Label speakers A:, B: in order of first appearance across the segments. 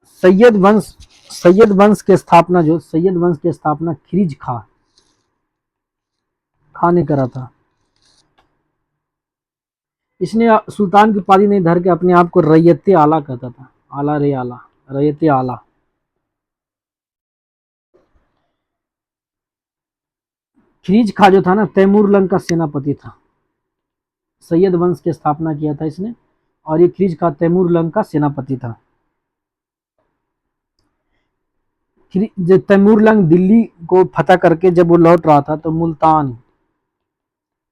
A: सैयद वंश सैयद वंश की स्थापना खिरिज खां ने करा था। इसने सुल्तान की उपाधि नहीं धर के अपने आप को रैयत आला कहता था। आला रे आला, रैयत आला। खिरिज खां जो था ना, तैमूर लंग का सेनापति था। सैयद वंश की स्थापना किया था इसने, और ये खिरिज खां तैमूर लंग का सेनापति था। जब तैमूर लंग दिल्ली को फतह करके जब वो लौट रहा था, तो मुल्तान,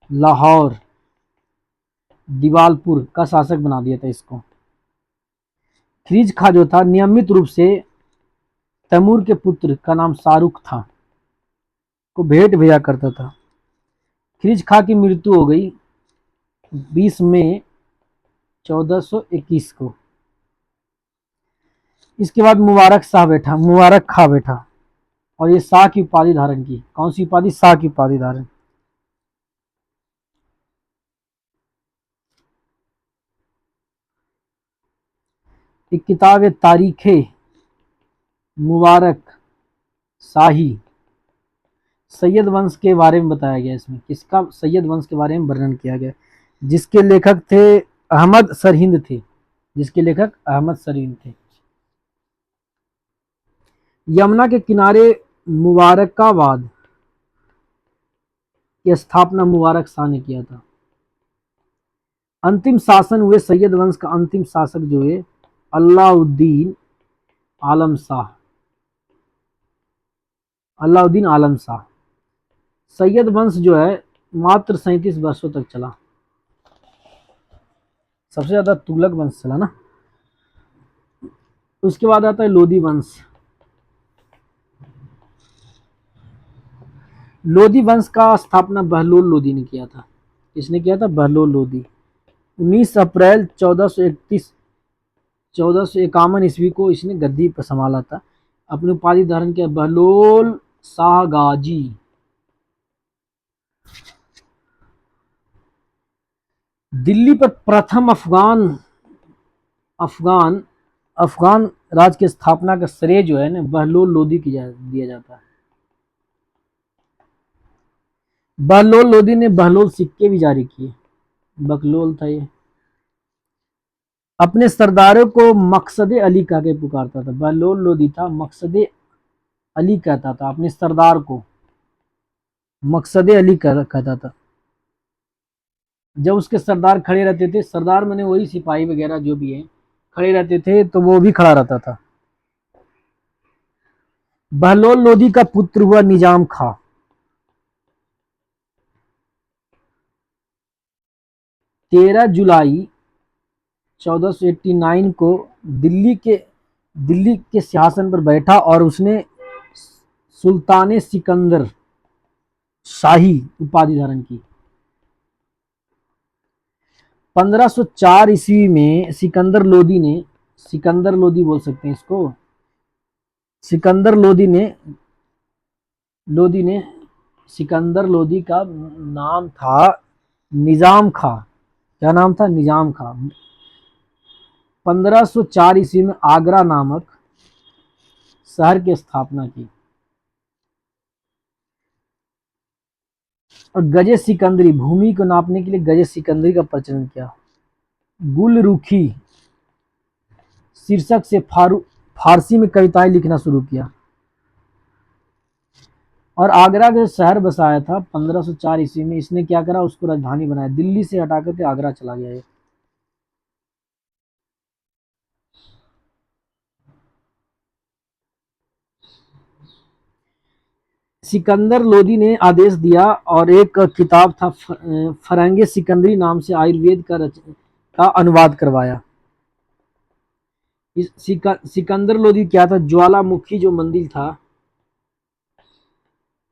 A: लाहौर, दिवालपुर का शासक बना दिया था इसको। खिरिज खां जो था, नियमित रूप से तैमूर के पुत्र का नाम शाहरुख था को भेंट भेजा करता था। खिरिज खां की मृत्यु हो गई 20 मई 1421 को। इसके बाद मुबारक खां बैठा, और ये शाह की उपाधि धारण की। कौन सी उपाधि? शाह की उपाधि धारण। एक किताब है तारीख मुबारक शाही। सैयद वंश के बारे में बताया गया इसमें। किसका? सैयद वंश के बारे में वर्णन किया गया, जिसके लेखक थे अहमद सरहिंद थे। जिसके लेखक अहमद सरहिंद थे। यमुना के किनारे मुबारकाबाद की स्थापना मुबारक शाह ने किया था। अंतिम शासन हुए सैयद वंश का अंतिम शासक जो है अलाउद्दीन आलम शाह। सैयद वंश जो है मात्र 37 वर्षों तक चला। सबसे ज्यादा तुगलक वंश चला ना। उसके बाद आता है लोधी वंश। लोधी वंश का स्थापना बहलोल लोधी ने किया था। किसने किया था? बहलोल लोधी। 19 अप्रैल 1451 ईस्वी को इसने गद्दी पर संभाला था। अपनी उपाधि धारण किया बहलोल शाह गाजी। दिल्ली पर प्रथम अफगान अफगान राज की स्थापना का श्रेय जो है ना, बहलोल लोधी की दिया जाता है। बहलोल लोधी ने बहलोल सिक्के भी जारी किए। बकलोल था ये। अपने सरदारों को मकसदे अली कह के पुकारता था। बहलोल लोधी था, मकसदे अली कहता था अपने सरदार को। मकसदे अली कहता था। जब उसके सरदार खड़े रहते थे, सरदार मैंने वही सिपाही वगैरह जो भी है खड़े रहते थे, तो वो भी खड़ा रहता था। बहलोल लोधी का पुत्र हुआ निजाम खां। 13 जुलाई 1489 को दिल्ली के सिंहासन पर बैठा, और उसने सुल्तान सिकंदर शाही उपाधि धारण की। 1504 ईस्वी में सिकंदर लोधी बोल सकते हैं इसको। सिकंदर लोधी का नाम था निजाम खां। क्या नाम था? निजाम खां। 1504 ईस्वी में आगरा नामक शहर की स्थापना की। और गजे सिकंदरी, भूमि को नापने के लिए गजे सिकंदरी का प्रचलन किया। गुलरुखी शीर्षक से फारसी में कविताएं लिखना शुरू किया। और आगरा का शहर बसाया था 1504 ईस्वी में। इसने क्या करा? उसको राजधानी बनाया। दिल्ली से हटा करके आगरा चला गया ये। सिकंदर लोधी ने आदेश दिया, और एक किताब था फरंगे सिकंदरी नाम से आयुर्वेद का अनुवाद करवाया। सिकंदर लोधी क्या था? ज्वालामुखी जो मंदिर था,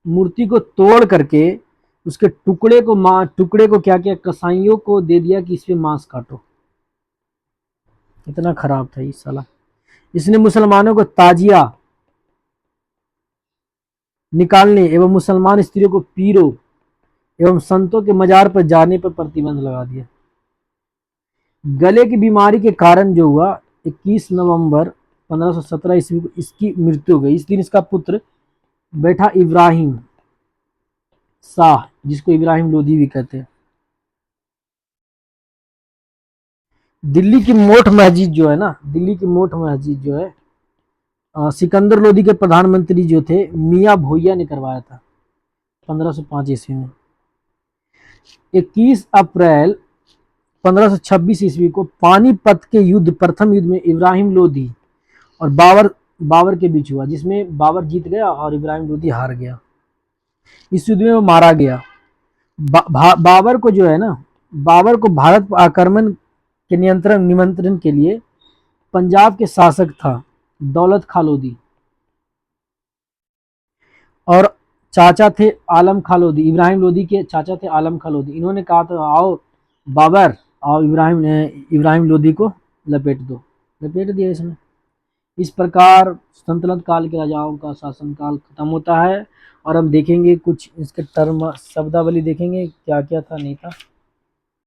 A: मूर्ति को तोड़ करके उसके टुकड़े को क्या किया? कसाईयों को दे दिया कि इस पे मांस काटो। इतना खराब था ये साला। इसने मुसलमानों को ताजिया निकालने एवं मुसलमान स्त्रियों को पीरों एवं संतों के मजार पर जाने पर प्रतिबंध लगा दिया। गले की बीमारी के कारण जो हुआ 21 नवंबर 1517 ईस्वी को इसकी मृत्यु हो गई। इस दिन इसका पुत्र बैठा इब्राहिम शाह, जिसको इब्राहिम लोधी भी कहते हैं। दिल्ली की मोठ मस्जिद जो है ना, दिल्ली की मोठ मस्जिद जो है सिकंदर लोधी के प्रधानमंत्री जो थे मियाँ भोइया ने करवाया था 1505 ईस्वी में। 21 अप्रैल 1526 ईस्वी को पानीपत के युद्ध, प्रथम युद्ध में इब्राहिम लोधी और बाबर के बीच हुआ, जिसमें बाबर जीत गया और इब्राहिम लोधी हार गया। इस युद्ध में वो मारा गया। बाबर को जो है ना, बाबर को भारत पर आक्रमण के निमंत्रण के लिए पंजाब के शासक था दौलत खां लोधी, और चाचा थे आलम खां लोधी। इब्राहिम लोधी के चाचा थे आलम खां लोधी। इन्होंने कहा था आओ बाबर, आओ इब्राहिम लोधी को लपेट दो, लपेट दिया इसने। इस प्रकार सल्तनत काल के राजाओं का शासनकाल खत्म होता है। और हम देखेंगे कुछ इसके टर्म शब्दावली देखेंगे क्या क्या था नहीं था।